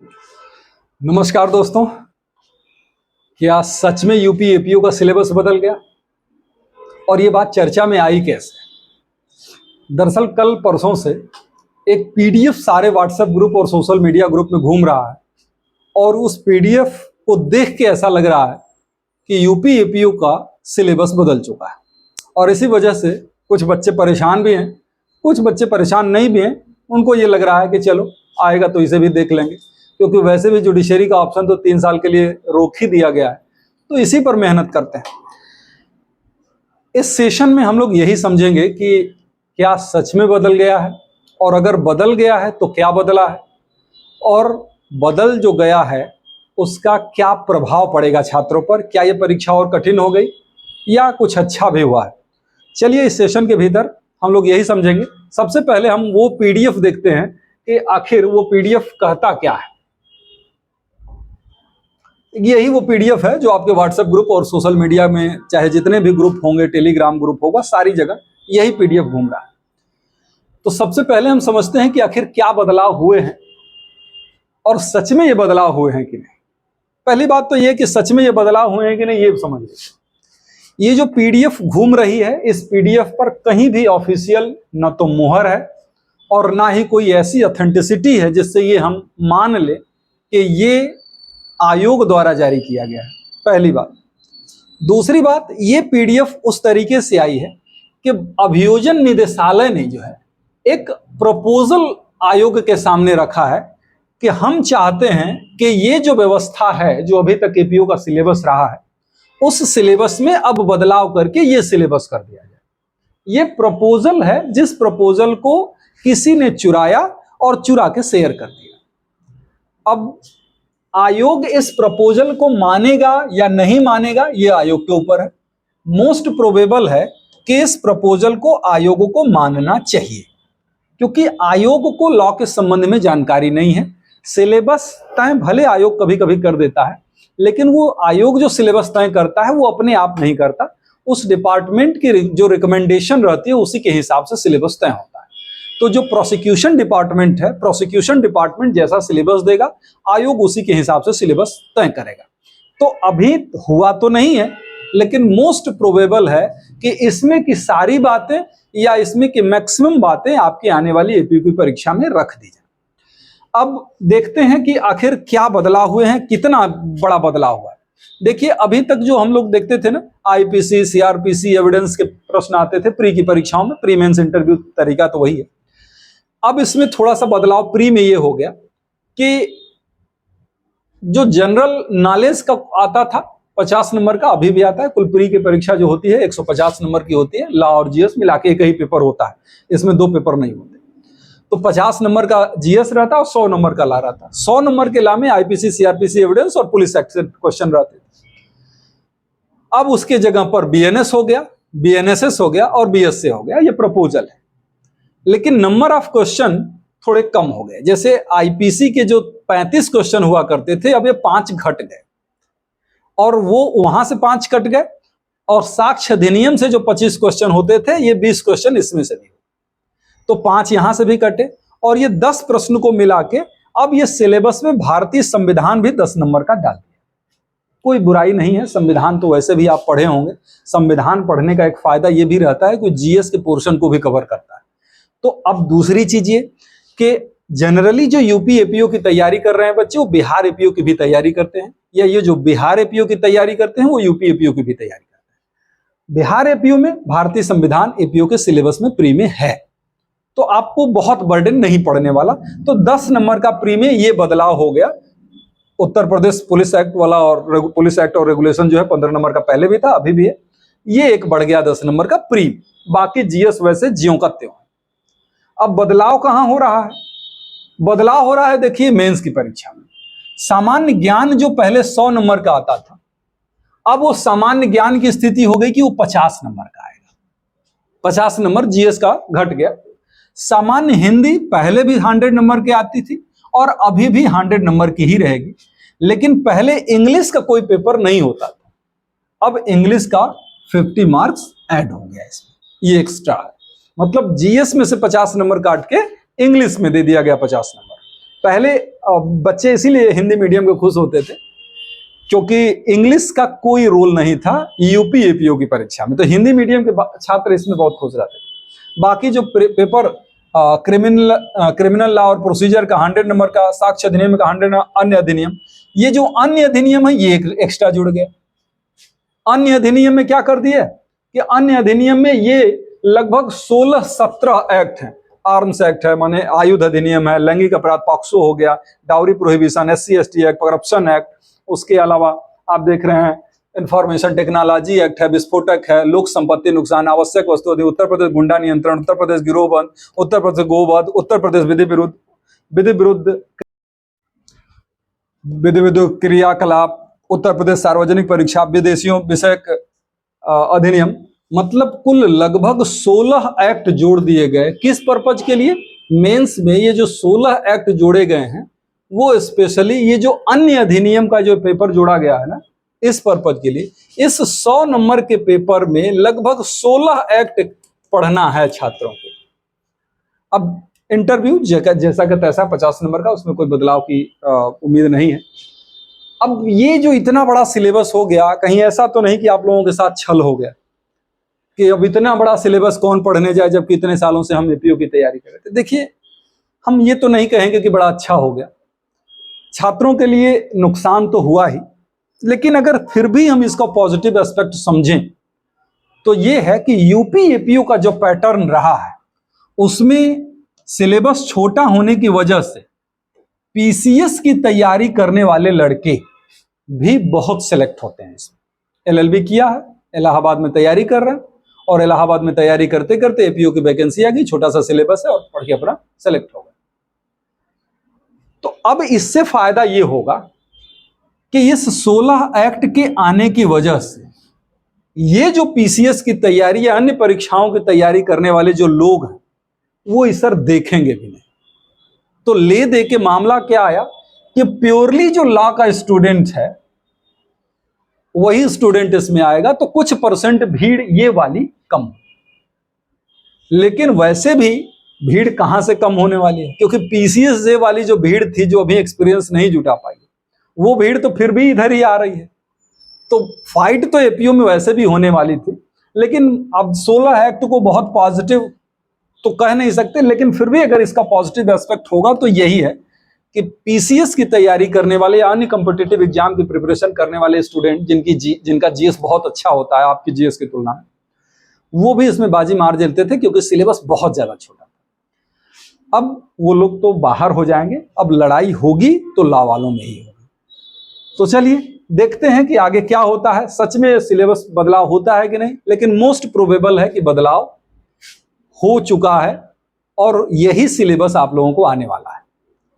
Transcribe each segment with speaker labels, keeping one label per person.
Speaker 1: नमस्कार दोस्तों। क्या सच में यूपी एपीओ का सिलेबस बदल गया और ये बात चर्चा में आई कैसे? दरअसल कल परसों से एक पीडीएफ सारे व्हाट्सएप ग्रुप और सोशल मीडिया ग्रुप में घूम रहा है और उस पीडीएफ को देख के ऐसा लग रहा है कि यूपी एपीओ का सिलेबस बदल चुका है और इसी वजह से कुछ बच्चे परेशान भी हैं, कुछ बच्चे परेशान नहीं भी हैं। उनको ये लग रहा है कि चलो आएगा तो इसे भी देख लेंगे, क्योंकि वैसे भी जुडिशरी का ऑप्शन तो 3 साल के लिए रोक ही दिया गया है, तो इसी पर मेहनत करते हैं। इस सेशन में हम लोग यही समझेंगे कि क्या सच में बदल गया है और अगर बदल गया है तो क्या बदला है और बदल जो गया है उसका क्या प्रभाव पड़ेगा छात्रों पर। क्या ये परीक्षा और कठिन हो गई या कुछ अच्छा भी हुआ है? चलिए इस सेशन के भीतर हम लोग यही समझेंगे। सबसे पहले हम वो पीडीएफ देखते हैं कि आखिर वो पीडीएफ कहता क्या है। यही वो पीडीएफ है जो आपके व्हाट्सएप ग्रुप और सोशल मीडिया में चाहे जितने भी ग्रुप होंगे, टेलीग्राम ग्रुप होगा, सारी जगह यही पीडीएफ घूम रहा है। तो सबसे पहले हम समझते हैं कि आखिर क्या बदलाव हुए हैं और सच में ये बदलाव हुए हैं कि नहीं। पहली बात तो ये कि सच में ये बदलाव हुए हैं कि नहीं ये समझ लीजिए। ये जो पीडीएफ घूम रही है, इस पीडीएफ पर कहीं भी ऑफिशियल न तो मुहर है और ना ही कोई ऐसी ऑथेंटिसिटी है जिससे ये हम मान ले कि ये आयोग द्वारा जारी किया गया है। पहली बात। दूसरी बात, ये पीडीएफ उस तरीके से आई है कि अभियोजन निदेशालय ने जो है एक प्रपोजल आयोग के सामने रखा है कि हम चाहते हैं कि ये जो व्यवस्था है जो अभी तक एपीओ का सिलेबस रहा है उस सिलेबस में अब बदलाव करके ये सिलेबस कर दिया जाए। ये प्रपोजल है जिस प्रपोजल को किसी ने चुराया और चुरा के शेयर कर दिया। अब आयोग इस प्रपोजल को मानेगा या नहीं मानेगा ये आयोग के ऊपर है। मोस्ट प्रोबेबल है कि इस प्रपोजल को आयोग को मानना चाहिए, क्योंकि आयोग को लॉ के संबंध में जानकारी नहीं है। सिलेबस तय भले आयोग कभी कभी कर देता है, लेकिन वो आयोग जो सिलेबस तय करता है वो अपने आप नहीं करता। उस डिपार्टमेंट की जो रिकमेंडेशन रहती है उसी के हिसाब से सिलेबस तय होता है। तो जो प्रोसिक्यूशन डिपार्टमेंट है, प्रोसिक्यूशन डिपार्टमेंट जैसा सिलेबस देगा, आयोग उसी के हिसाब से सिलेबस तय करेगा। तो अभी हुआ तो नहीं है, लेकिन मोस्ट प्रोबेबल है कि इसमें की सारी बातें या इसमें की मैक्सिमम बातें आपकी आने वाली एपीओ की परीक्षा में रख दी जाए। अब देखते हैं कि आखिर क्या बदलाव हुए हैं, कितना बड़ा बदलाव हुआ है। देखिए, अभी तक जो हम लोग देखते थे ना, आईपीसी, सीआरपीसी, एविडेंस के प्रश्न आते थे प्री की परीक्षाओं में, प्री मेंस इंटरव्यू तरीका तो वही है। अब इसमें थोड़ा सा बदलाव प्री में ये हो गया कि जो जनरल नॉलेज का आता था 50 नंबर का, अभी भी आता है। कुल प्री की परीक्षा जो होती है 150 नंबर की होती है। लॉ और जीएस मिला के एक ही पेपर होता है, इसमें 2 पेपर नहीं होते। तो 50 नंबर का जीएस रहता है और 100 नंबर का लॉ रहता है। 100 नंबर के लॉ में आईपीसी, सीआरपीसी, एविडेंस और पुलिस एक्ट से क्वेश्चन रहते थे। अब उसके जगह पर बीएनएस हो गया, बीएनएसएस हो गया और बीएसए हो गया। ये प्रपोजल है, लेकिन नंबर ऑफ क्वेश्चन थोड़े कम हो गए। जैसे आईपीसी के जो 35 क्वेश्चन हुआ करते थे, अब ये 5 घट गए और वो वहां से 5 कट गए। और साक्ष्य अधिनियम से जो 25 क्वेश्चन होते थे, ये 20 क्वेश्चन इसमें से भी, तो 5 यहां से भी कटे और ये 10 प्रश्न को मिला के अब ये सिलेबस में भारतीय संविधान भी 10 नंबर का डाल दिया। कोई बुराई नहीं है, संविधान तो वैसे भी आप पढ़े होंगे। संविधान पढ़ने का एक फायदा ये भी रहता है कि जीएस के पोर्शन को भी कवर करता है। तो अब दूसरी चीज ये कि जनरली जो यूपी एपीओ की तैयारी कर रहे हैं बच्चे, वो बिहार एपीओ की भी तैयारी करते हैं, या ये जो बिहार एपीओ की तैयारी करते हैं वो यूपी एपीओ की भी तैयारी करते हैं। बिहार एपीओ में भारतीय संविधान एपीओ के सिलेबस में प्री में है, तो आपको बहुत बर्डन नहीं पड़ने वाला। तो 10 नंबर का प्री में ये बदलाव हो गया। उत्तर प्रदेश पुलिस एक्ट वाला और पुलिस एक्ट और रेगुलेशन जो है 15 नंबर का पहले भी था, अभी भी है। ये एक बढ़ गया 10 नंबर का प्री। बाकी जीएस वैसे ज्यों का त्यों। अब बदलाव कहां हो रहा है? बदलाव हो रहा है, देखिए, मेंस की परीक्षा में। सामान्य ज्ञान जो पहले 100 नंबर का आता था, अब वो सामान्य ज्ञान की स्थिति हो गई कि वो 50 नंबर का आएगा। 50 नंबर जीएस का घट गया। सामान्य हिंदी पहले भी 100 नंबर की आती थी और अभी भी 100 नंबर की ही रहेगी, लेकिन पहले इंग्लिश का कोई पेपर नहीं होता था। अब इंग्लिश का 50 मार्क्स ऐड हो गया इसमें, ये एक्स्ट्रा है। मतलब जीएस में से 50 नंबर काट के इंग्लिश में दे दिया गया 50 नंबर। पहले बच्चे इसीलिए हिंदी मीडियम के खुश होते थे क्योंकि इंग्लिश का कोई रोल नहीं था यूपी एपीओ की परीक्षा में, तो हिंदी मीडियम के छात्र इसमें बहुत खुश रहते थे। बाकी जो पेपर क्रिमिनल लॉ और प्रोसीजर का 100 नंबर का, साक्ष्य अधिनियम का 100, अन्य अधिनियम, ये जो अन्य अधिनियम है ये एक एक्स्ट्रा जुड़ गया। अन्य अधिनियम में क्या कर दिया कि अन्य अधिनियम में ये लगभग 16-17 एक्ट हैं। आर्म्स एक्ट है, माने आयुध अधिनियम है, लैंगिक अपराध पॉक्सो हो गया, dowry prohibition, SC ST act, corruption act, उसके अलावा आप देख रहे हैं इंफॉर्मेशन टेक्नोलॉजी एक्ट है, विस्फोटक है, लोक संपत्ति नुकसान, आवश्यक वस्तु अधिनियम, उत्तर प्रदेश गुंडा नियंत्रण, उत्तर प्रदेश गिरोहबंद, उत्तर प्रदेश गोवध, उत्तर प्रदेश विधि विरुद्ध क्रियाकलाप, उत्तर प्रदेश सार्वजनिक परीक्षा, विदेशियों विषयक अधिनियम। मतलब कुल लगभग 16 एक्ट जोड़ दिए गए। किस पर्पज के लिए? मेंस में ये जो 16 एक्ट जोड़े गए हैं वो स्पेशली ये जो अन्य अधिनियम का जो पेपर जोड़ा गया है ना, इस पर्पज के लिए। इस 100 नंबर के पेपर में लगभग 16 एक्ट पढ़ना है छात्रों को। अब इंटरव्यू जैसा का तैसा 50 नंबर का, उसमें कोई बदलाव की उम्मीद नहीं है। अब ये जो इतना बड़ा सिलेबस हो गया, कहीं ऐसा तो नहीं कि आप लोगों के साथ छल हो गया कि अब इतना बड़ा सिलेबस कौन पढ़ने जाए जबकि इतने सालों से हम एपीओ की तैयारी कर रहे थे। देखिए, हम ये तो नहीं कहेंगे कि बड़ा अच्छा हो गया, छात्रों के लिए नुकसान तो हुआ ही, लेकिन अगर फिर भी हम इसका पॉजिटिव एस्पेक्ट समझें तो ये है कि यूपी एपीओ का जो पैटर्न रहा है उसमें सिलेबस छोटा होने की वजह से पीसीएस की तैयारी करने वाले लड़के भी बहुत सेलेक्ट होते हैं। इसमें LLB किया है, इलाहाबाद में तैयारी कर रहे हैं, और इलाहाबाद में तैयारी करते करते एपीओ की वैकेंसी आ गई, छोटा सा सिलेबस है और पढ़ के अपना सेलेक्ट हो गए। तो अब इससे फायदा ये होगा कि इस 16 एक्ट के आने की वजह से ये जो पीसीएस की तैयारी या अन्य परीक्षाओं की तैयारी करने वाले जो लोग हैं वो इस सर देखेंगे भी नहीं। तो ले दे के मामला क्या आया कि प्योरली जो लॉ का स्टूडेंट है वही स्टूडेंट इसमें आएगा, तो कुछ परसेंट भीड़ ये वाली कम। लेकिन वैसे भी भीड़ कहां से कम होने वाली है, क्योंकि पीसीएस जे वाली जो भीड़ थी, जो अभी एक्सपीरियंस नहीं जुटा पाई, वो भीड़ तो फिर भी इधर ही आ रही है। तो फाइट तो एपीओ में वैसे भी होने वाली थी, लेकिन अब 16 एक्ट को बहुत पॉजिटिव तो कह नहीं सकते, लेकिन फिर भी अगर इसका पॉजिटिव एस्पेक्ट होगा तो यही है कि पीसीएस की तैयारी करने वाले या अन्य कॉम्पिटिटिव एग्जाम की प्रिपरेशन करने वाले स्टूडेंट जिनका जीएस बहुत अच्छा होता है आपकी जीएस की तुलना में, वो भी इसमें बाजी मार देते थे क्योंकि सिलेबस बहुत ज्यादा छोटा था। अब वो लोग तो बाहर हो जाएंगे, अब लड़ाई होगी तो लॉ वालों में ही होगी। तो चलिए देखते हैं कि आगे क्या होता है, सच में सिलेबस बदलाव होता है कि नहीं, लेकिन मोस्ट प्रोबेबल है कि बदलाव हो चुका है और यही सिलेबस आप लोगों को आने वाला है।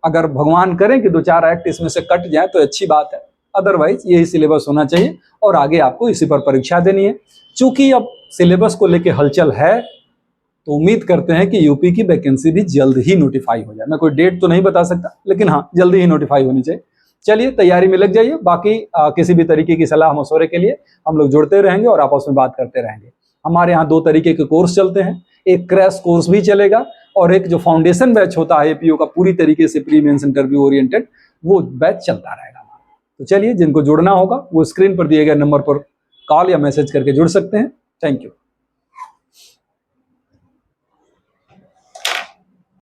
Speaker 1: अगर भगवान करें कि 2-4 एक्ट इसमें से कट जाए तो अच्छी बात है, अदरवाइज यही सिलेबस होना चाहिए और आगे आपको इसी पर परीक्षा देनी है। चूंकि अब सिलेबस को लेके हलचल है तो उम्मीद करते हैं कि यूपी की वैकेंसी भी जल्द ही नोटिफाई हो जाए। मैं कोई डेट तो नहीं बता सकता, लेकिन हाँ जल्दी ही नोटिफाई होनी चाहिए। चलिए तैयारी में लग जाइए। बाकी किसी भी तरीके की सलाह मशवरे के लिए हम लोग जुड़ते रहेंगे और आपस में बात करते रहेंगे। हमारे यहाँ 2 तरीके के कोर्स चलते हैं, एक क्रैश कोर्स भी चलेगा और एक जो फाउंडेशन बैच होता है एपीओ का पूरी तरीके से प्री मेंस इंटरव्यू ओरिएंटेड, वो बैच चलता रहेगा। तो चलिए जिनको जुड़ना होगा वो स्क्रीन पर दिए गए नंबर पर कॉल या मैसेज करके जुड़ सकते हैं। Thank you.